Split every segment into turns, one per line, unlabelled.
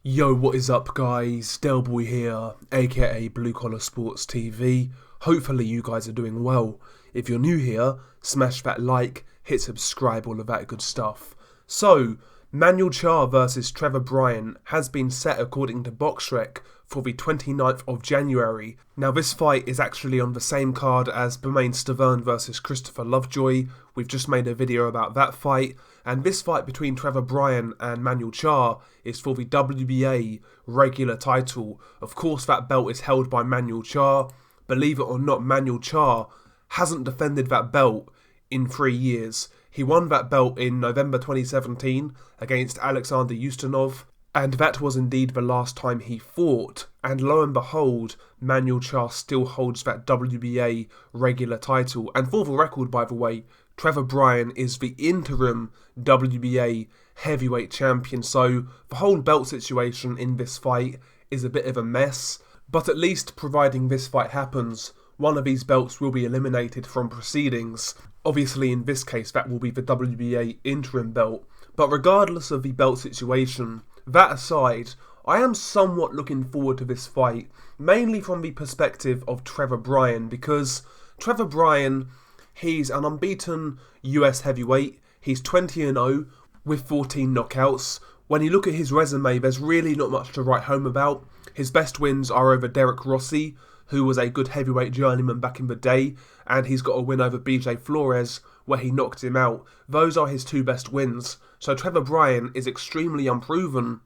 Yo, what is up guys? Delboy here, aka Blue Collar Sports TV. Hopefully you guys are doing well. If you're new here, smash that like, hit subscribe, all of that good stuff. So, Manuel Charr versus Trevor Bryan has been set according to BoxRec for the 29th of January. Now this fight is actually on the same card as Bermane Stiverne versus Christopher Lovejoy. We've just made a video about that fight. And this fight between Trevor Bryan and Manuel Charr is for the WBA regular title. Of course that belt is held by Manuel Charr. Believe it or not, Manuel Charr hasn't defended that belt in 3 years. He won that belt in November 2017 against Alexander Ustinov, and that was indeed the last time he fought. And lo and behold, Manuel Charr still holds that WBA regular title. And for the record, by the way, Trevor Bryan is the interim WBA heavyweight champion, so the whole belt situation in this fight is a bit of a mess. But at least, providing this fight happens, one of these belts will be eliminated from proceedings. Obviously, in this case, that will be the WBA interim belt. But regardless of the belt situation, that aside, I am somewhat looking forward to this fight, mainly from the perspective of Trevor Bryan, because Trevor Bryan, he's an unbeaten US heavyweight. He's 20-0 with 14 knockouts. When you look at his resume, there's really not much to write home about. His best wins are over Derek Rossi, who was a good heavyweight journeyman back in the day, and he's got a win over BJ Flores, where he knocked him out. Those are his two best wins. So Trevor Bryan is extremely unproven.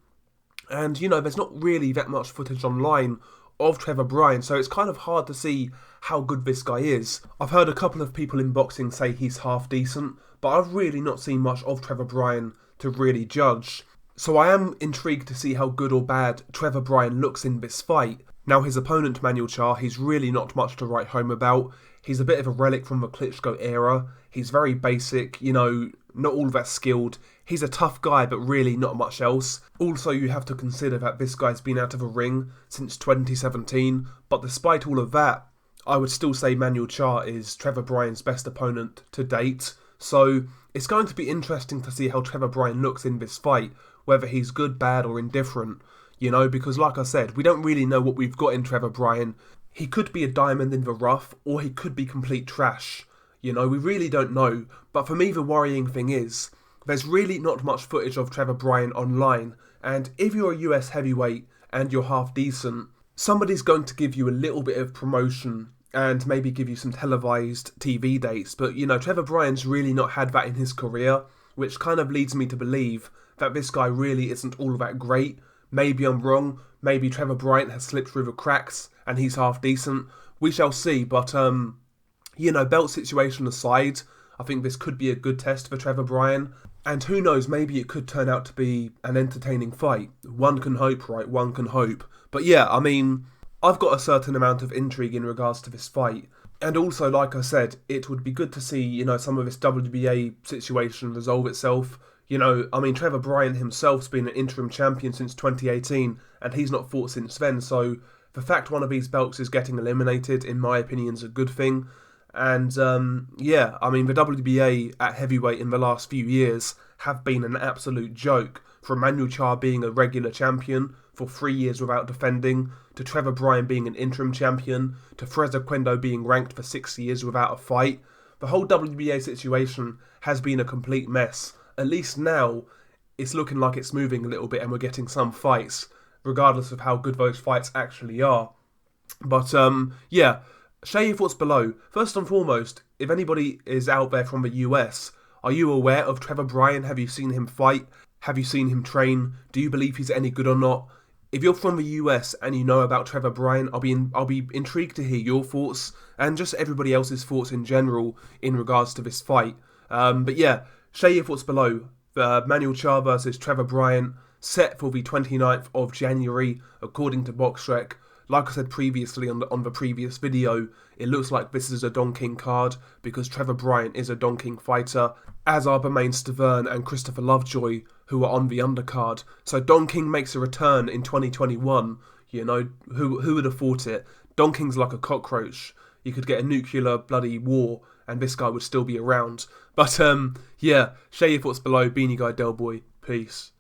And, you know, there's not really that much footage online of Trevor Bryan, so it's kind of hard to see how good this guy is. I've heard a couple of people in boxing say he's half decent, but I've really not seen much of Trevor Bryan to really judge. So I am intrigued to see how good or bad Trevor Bryan looks in this fight. Now his opponent Manuel Charr, he's really not much to write home about. He's a bit of a relic from the Klitschko era. He's very basic, you know, not all that skilled. He's a tough guy, but really not much else. Also, you have to consider that this guy's been out of a ring since 2017, but despite all of that, I would still say Manuel Charr is Trevor Bryan's best opponent to date. So it's going to be interesting to see how Trevor Bryan looks in this fight, whether he's good, bad or indifferent. You know, because like I said, we don't really know what we've got in Trevor Bryan. He could be a diamond in the rough, or he could be complete trash. You know, we really don't know. But for me, the worrying thing is, there's really not much footage of Trevor Bryan online. And if you're a US heavyweight and you're half decent, somebody's going to give you a little bit of promotion and maybe give you some televised TV dates. But, you know, Trevor Bryan's really not had that in his career, which kind of leads me to believe that this guy really isn't all that great. Maybe I'm wrong. Maybe Trevor Bryan has slipped through the cracks and he's half decent. We shall see. But, you know, belt situation aside, I think this could be a good test for Trevor Bryan. And who knows, maybe it could turn out to be an entertaining fight. One can hope, right? One can hope. But yeah, I mean, I've got a certain amount of intrigue in regards to this fight. And also, like I said, it would be good to see, you know, some of this WBA situation resolve itself. You know, I mean, Trevor Bryan himself's been an interim champion since 2018, and he's not fought since then. So the fact one of these belts is getting eliminated, in my opinion, is a good thing. And, yeah, I mean, the WBA at heavyweight in the last few years have been an absolute joke. From Manuel Charr being a regular champion for 3 years without defending, to Trevor Bryan being an interim champion, to Fraser Quendo being ranked for 6 years without a fight. The whole WBA situation has been a complete mess. At least now, it's looking like it's moving a little bit and we're getting some fights, regardless of how good those fights actually are. But, yeah, share your thoughts below. First and foremost, if anybody is out there from the US, are you aware of Trevor Bryan? Have you seen him fight? Have you seen him train? Do you believe he's any good or not? If you're from the US and you know about Trevor Bryan, I'll be intrigued to hear your thoughts and just everybody else's thoughts in general in regards to this fight. But yeah, share your thoughts below. Manuel Charr versus Trevor Bryan, set for the 29th of January, according to BoxRec. Like I said previously on the previous video, it looks like this is a Don King card because Trevor Bryan is a Don King fighter, as are Bermane Stiverne and Christopher Lovejoy, who are on the undercard. So Don King makes a return in 2021. You know, who would have thought it? Don King's like a cockroach. You could get a nuclear bloody war and this guy would still be around. But yeah, share your thoughts below. Beanie Guy Delboy. Peace.